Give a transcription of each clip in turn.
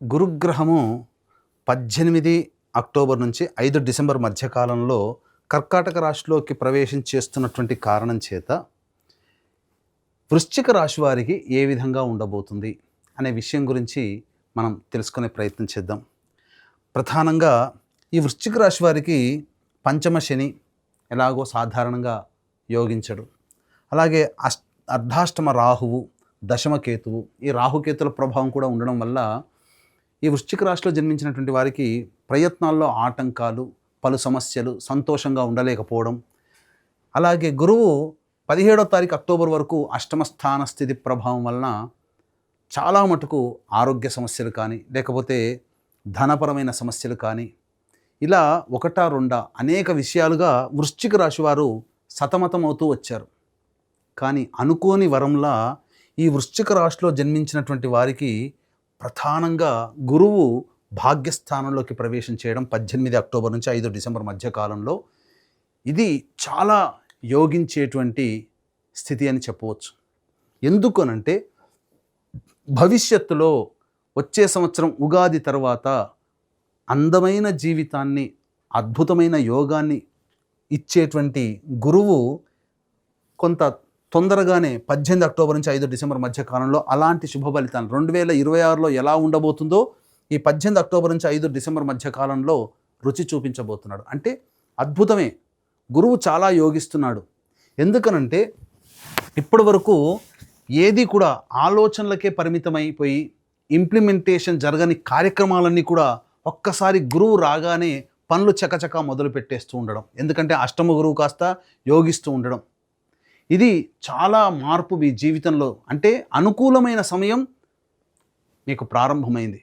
గురుగ్రహము 18 October నుంచి 5 December మధ్యకాలంలో కర్కాటక రాశిలోకి ప్రవేశం చేస్తున్నటువంటి కారణం చేత వృశ్చిక రాశి వారికి ఏ విధంగా ఉండబోతుంది అనే విషయం గురించి మనం తెలుసుకునే ప్రయత్నం చేద్దాం. ప్రధానంగా ఈ వృశ్చిక రాశి వారికి పంచమ శని ఎలాగో సాధారణంగా యోగించడు. అలాగే అర్ధాష్టమ రాహువు, దశమ కేతువు, ఈ రాహుకేతుల ప్రభావం కూడా ఉండడం వల్ల ఈ వృశ్చిక రాశిలో జన్మించినటువంటి వారికి ప్రయత్నాల్లో ఆటంకాలు, పలు సమస్యలు, సంతోషంగా ఉండలేకపోవడం. అలాగే గురువు 17వ తారీఖు అక్టోబర్ వరకు అష్టమ స్థాన స్థితి ప్రభావం వలన చాలా మటుకు ఆరోగ్య సమస్యలు కానీ, లేకపోతే ధనపరమైన సమస్యలు కానీ, ఇలా ఒకటా రెండా అనేక విషయాలుగా వృశ్చిక రాశి వారు సతమతమవుతూ వచ్చారు. కానీ అనుకోని వరంలా ఈ వృశ్చిక రాశిలో జన్మించినటువంటి వారికి ప్రధానంగా గురువు భాగ్యస్థానంలోకి ప్రవేశం చేయడం 18 అక్టోబర్ నుంచి 5 డిసెంబర్ మధ్యకాలంలో ఇది చాలా యోగించేటువంటి స్థితి అని చెప్పవచ్చు. ఎందుకనంటే భవిష్యత్తులో వచ్చే సంవత్సరం ఉగాది తర్వాత అందమైన జీవితాన్ని, అద్భుతమైన యోగాన్ని ఇచ్చేటువంటి గురువు కొంత తొందరగానే 18 అక్టోబర్ నుంచి 5 డిసెంబర్ మధ్య కాలంలో అలాంటి శుభ ఫలితాలు 2026లో ఎలా ఉండబోతుందో ఈ 18 అక్టోబర్ నుంచి 5 డిసెంబర్ మధ్య కాలంలో రుచి చూపించబోతున్నాడు. అంటే అద్భుతమే, గురువు చాలా యోగిస్తున్నాడు. ఎందుకనంటే ఇప్పటి వరకు ఏది కూడా ఆలోచనలకే పరిమితమైపోయి ఇంప్లిమెంటేషన్ జరగని కార్యక్రమాలన్నీ కూడా ఒక్కసారి గురువు రాగానే పనులు చకచకా మొదలు పెట్టేస్తూ ఉండడం. ఎందుకంటే అష్టమ గురువు కాస్త యోగిస్తూ ఉండడం, ఇది చాలా మార్పు మీ జీవితంలో, అంటే అనుకూలమైన సమయం మీకు ప్రారంభమైంది.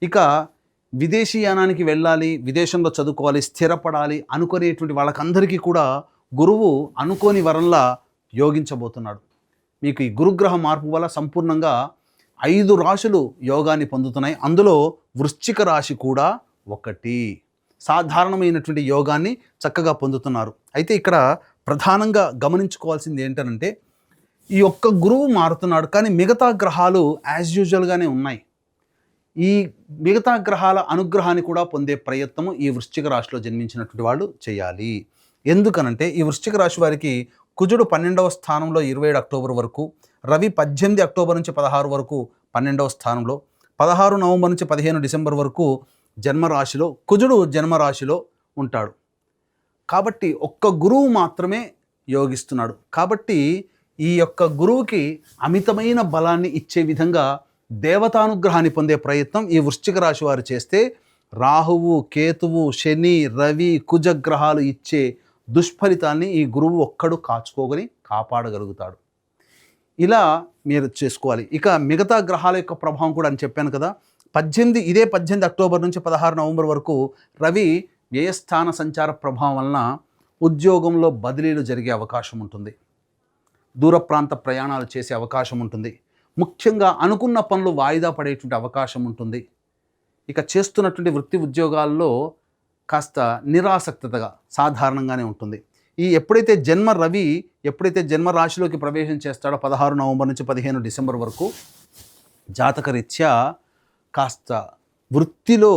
ఇక విదేశీయానానికి వెళ్ళాలి, విదేశంలో చదువుకోవాలి, స్థిరపడాలి అనుకునేటువంటి వాళ్ళకందరికీ కూడా గురువు అనుకోని వరంలా యోగించబోతున్నాడు. మీకు ఈ గురుగ్రహ మార్పు వల్ల సంపూర్ణంగా 5 రాశులు యోగాన్ని పొందుతున్నాయి. అందులో వృశ్చిక రాశి కూడా ఒకటి. సాధారణమైనటువంటి యోగాన్ని చక్కగా పొందుతున్నారు. అయితే ఇక్కడ ప్రధానంగా గమనించుకోవాల్సింది ఏంటంటే ఈ ఒక్క గురువు మారుతున్నాడు, కానీ మిగతా గ్రహాలు యాజ్ యూజువల్గానే ఉన్నాయి. ఈ మిగతా గ్రహాల అనుగ్రహాన్ని కూడా పొందే ప్రయత్నము ఈ వృశ్చిక రాశిలో జన్మించినటువంటి వాళ్ళు చేయాలి. ఎందుకనంటే ఈ వృశ్చిక రాశి వారికి కుజుడు 12వ స్థానంలో 27 అక్టోబర్ వరకు, రవి 18 అక్టోబర్ నుంచి 16 వరకు 12వ స్థానంలో, 16 నవంబర్ నుంచి 15 డిసెంబర్ వరకు జన్మరాశిలో కుజుడు జన్మరాశిలో ఉంటాడు. కాబట్టి ఒక్క గురువు మాత్రమే యోగిస్తున్నాడు. కాబట్టి ఈ యొక్క గురువుకి అమితమైన బలాన్ని ఇచ్చే విధంగా దేవతానుగ్రహాన్ని పొందే ప్రయత్నం ఈ వృశ్చిక రాశి వారు చేస్తే రాహువు, కేతువు, శని, రవి, కుజ గ్రహాలు ఇచ్చే దుష్ఫలితాన్ని ఈ గురువు ఒక్కడు కాపాడగలుగుతాడు. ఇలా మీరు చేసుకోవాలి. ఇక మిగతా గ్రహాల యొక్క ప్రభావం కూడా అని చెప్పాను కదా, 18 అక్టోబర్ నుంచి 16 నవంబర్ వరకు రవి వ్యయస్థాన సంచార ప్రభావం వలన ఉద్యోగంలో బదిలీలు జరిగే అవకాశం ఉంటుంది, దూర ప్రాంత ప్రయాణాలు చేసే అవకాశం ఉంటుంది, ముఖ్యంగా అనుకున్న పనులు వాయిదా పడేటువంటి అవకాశం ఉంటుంది. ఇక చేస్తున్నటువంటి వృత్తి ఉద్యోగాల్లో కాస్త నిరాసక్తగా సాధారణంగానే ఉంటుంది. ఎప్పుడైతే జన్మ రాశిలోకి ప్రవేశం చేస్తాడో 16 నవంబర్ నుంచి 15 డిసెంబర్ వరకు జాతకరీత్యా కాస్త వృత్తిలో,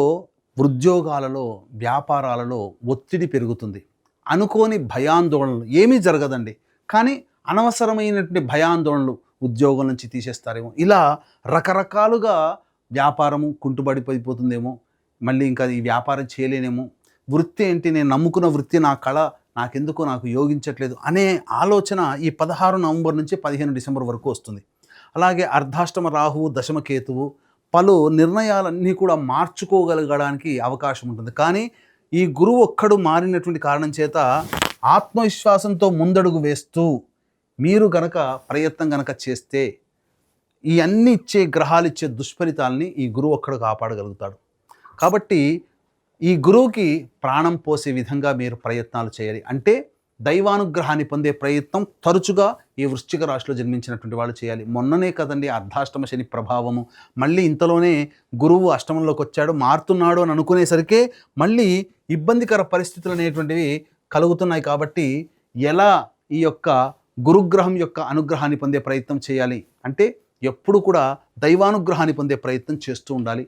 ఉద్యోగాలలో, వ్యాపారాలలో ఒత్తిడి పెరుగుతుంది. అనుకోని భయాందోళనలు ఏమీ జరగదండి, కానీ అనవసరమైనటువంటి భయాందోళనలు, ఉద్యోగం నుంచి తీసేస్తారేమో, ఇలా రకరకాలుగా వ్యాపారము కుంటుబడిపోతుందేమో, మళ్ళీ ఇంకా ఈ వ్యాపారం చేయలేనేమో, వృత్తి ఏంటి, నేను నమ్ముకున్న వృత్తి, నా కళ నాకు యోగించట్లేదు అనే ఆలోచన ఈ 16 నవంబర్ నుంచి 15 డిసెంబర్ వరకు వస్తుంది. అలాగే అర్ధాష్టమ రాహువు, దశమ కేతువు పలు నిర్ణయాలన్నీ కూడా మార్చుకోగలగడానికి అవకాశం ఉంటుంది. కానీ ఈ గురువు ఒక్కడు మారినటువంటి కారణం చేత ఆత్మవిశ్వాసంతో ముందడుగు వేస్తూ మీరు గనక ప్రయత్నం గనక చేస్తే ఈ అన్ని ఇచ్చే గ్రహాలు ఇచ్చే దుష్ఫలితాలని ఈ గురువు ఒక్కడు కాపాడగలుగుతాడు. కాబట్టి ఈ గురువుకి ప్రాణం పోసే విధంగా మీరు ప్రయత్నాలు చేయాలి. అంటే దైవానుగ్రహాన్ని పొందే ప్రయత్నం తరచుగా ఈ వృశ్చిక రాశిలో జన్మించినటువంటి వాళ్ళు చేయాలి. మొన్ననే కదండి అర్ధాష్టమ శని ప్రభావము, మళ్ళీ ఇంతలోనే గురువు అష్టమంలోకి వచ్చాడు, మారుతున్నాడు అని అనుకునేసరికి మళ్ళీ ఇబ్బందికర పరిస్థితులు అనేటువంటివి కలుగుతున్నాయి. కాబట్టి ఎలా ఈ యొక్క గురుగ్రహం యొక్క అనుగ్రహాన్ని పొందే ప్రయత్నం చేయాలి అంటే ఎప్పుడు కూడా దైవానుగ్రహాన్ని పొందే ప్రయత్నం చేస్తూ ఉండాలి.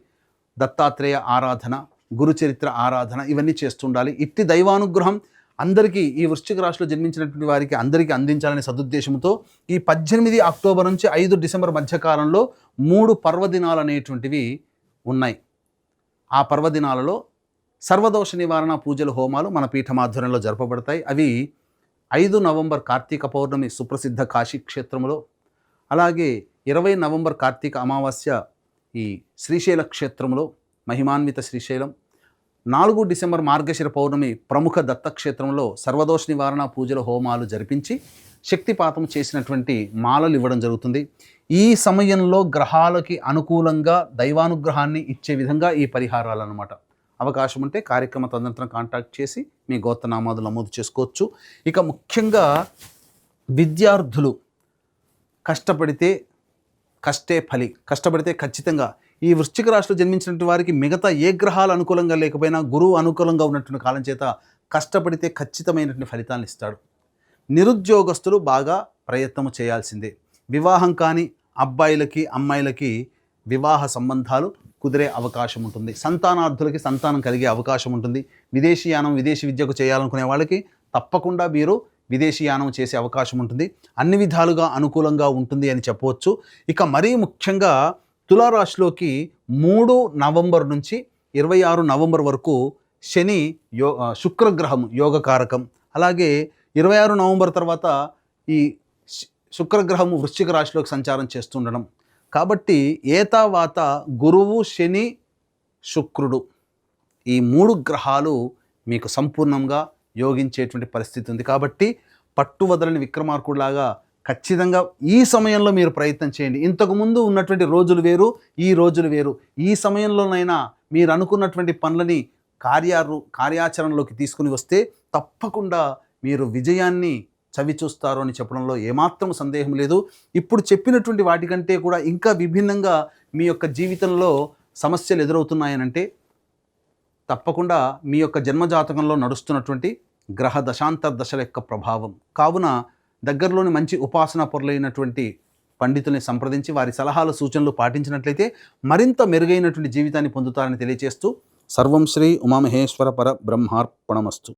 దత్తాత్రేయ ఆరాధన, గురుచరిత్ర ఆరాధన ఇవన్నీ చేస్తుండాలి. ఇట్టి దైవానుగ్రహం అందరికీ, ఈ వృశ్చిక రాశిలో జన్మించినటువంటి వారికి అందరికీ అందించాలనే సదుద్దేశంతో ఈ 18 అక్టోబర్ నుంచి 5 డిసెంబర్ మధ్యకాలంలో 3 పర్వదినాలు అనేటువంటివి ఉన్నాయి. ఆ పర్వదినాలలో సర్వదోష నివారణ పూజలు, హోమాలు మన పీఠమాధ్వర్యంలో జరపబడతాయి. అవి 5 నవంబర్ కార్తీక పౌర్ణమి సుప్రసిద్ధ కాశీ క్షేత్రంలో, అలాగే 20 నవంబర్ కార్తీక అమావాస్య ఈ శ్రీశైల క్షేత్రంలో, మహిమాన్విత శ్రీశైలం, 4 డిసెంబర్ మార్గశిర పౌర్ణమి ప్రముఖ దత్తక్షేత్రంలో సర్వదోష నివారణ పూజలు, హోమాలు జరిపించి శక్తిపాతం చేసినటువంటి మాలలు ఇవ్వడం జరుగుతుంది. ఈ సమయంలో గ్రహాలకి అనుకూలంగా దైవానుగ్రహాన్ని ఇచ్చే విధంగా ఈ పరిహారాలు అన్నమాట. అవకాశం ఉంటే కార్యక్రమ తదనంతరం కాంటాక్ట్ చేసి మీ గోత్రనామాదులు నమోదు చేసుకోవచ్చు. ఇక ముఖ్యంగా విద్యార్థులు కష్టపడితే కష్టే ఫలి, కష్టపడితే ఖచ్చితంగా ఈ వృశ్చిక రాశిలో జన్మించినటువంటి వారికి మిగతా ఏ గ్రహాలు అనుకూలంగా లేకపోయినా గురువు అనుకూలంగా ఉన్నటువంటి కాలం చేత కష్టపడితే ఖచ్చితమైనటువంటి ఫలితాలను ఇస్తాడు. నిరుద్యోగస్తులు బాగా ప్రయత్నం చేయాల్సిందే. వివాహం కాని అబ్బాయిలకి, అమ్మాయిలకి వివాహ సంబంధాలు కుదిరే అవకాశం ఉంటుంది. సంతానార్థులకి సంతానం కలిగే అవకాశం ఉంటుంది. విదేశీయానం, విదేశీ విద్యకు చేయాలనుకునే వాళ్ళకి తప్పకుండా మీరు విదేశీయానం చేసే అవకాశం ఉంటుంది. అన్ని విధాలుగా అనుకూలంగా ఉంటుంది అని చెప్పవచ్చు. ఇక మరీ ముఖ్యంగా తులారాశిలోకి 3 నవంబర్ నుంచి 26 నవంబర్ వరకు శని శుక్రగ్రహం యోగకారకం. అలాగే 26 నవంబర్ తర్వాత ఈ శుక్రగ్రహము వృశ్చిక రాశిలోకి సంచారం చేస్తుండడం. కాబట్టి ఏతావాత గురువు, శని, శుక్రుడు ఈ 3 గ్రహాలు మీకు సంపూర్ణంగా యోగించేటువంటి పరిస్థితి ఉంది. కాబట్టి పట్టువదలని విక్రమార్కుడిలాగా ఖచ్చితంగా ఈ సమయంలో మీరు ప్రయత్నం చేయండి. ఇంతకుముందు ఉన్నటువంటి రోజులు వేరు, ఈ రోజులు వేరు. ఈ సమయంలోనైనా మీరు అనుకున్నటువంటి పనులని కార్యాచరణలోకి తీసుకుని వస్తే తప్పకుండా మీరు విజయాన్ని చవిచూస్తారు అని చెప్పడంలో ఏమాత్రం సందేహం లేదు. ఇప్పుడు చెప్పినటువంటి వాటికంటే కూడా ఇంకా విభిన్నంగా మీ యొక్క జీవితంలో సమస్యలు ఎదురవుతున్నాయనంటే తప్పకుండా మీ యొక్క జన్మజాతకంలో నడుస్తున్నటువంటి గ్రహ దశాంతర్దశల యొక్క ప్రభావం. కావున దగ్గరలోని మంచి ఉపాసనా పరులైనటువంటి పండితుల్ని సంప్రదించి వారి సలహాలు, సూచనలు పాటించినట్లయితే మరింత మెరుగైనటువంటి జీవితాన్ని పొందుతారని తెలియజేస్తూ సర్వం శ్రీ ఉమామహేశ్వర పర బ్రహ్మార్పణమస్తు.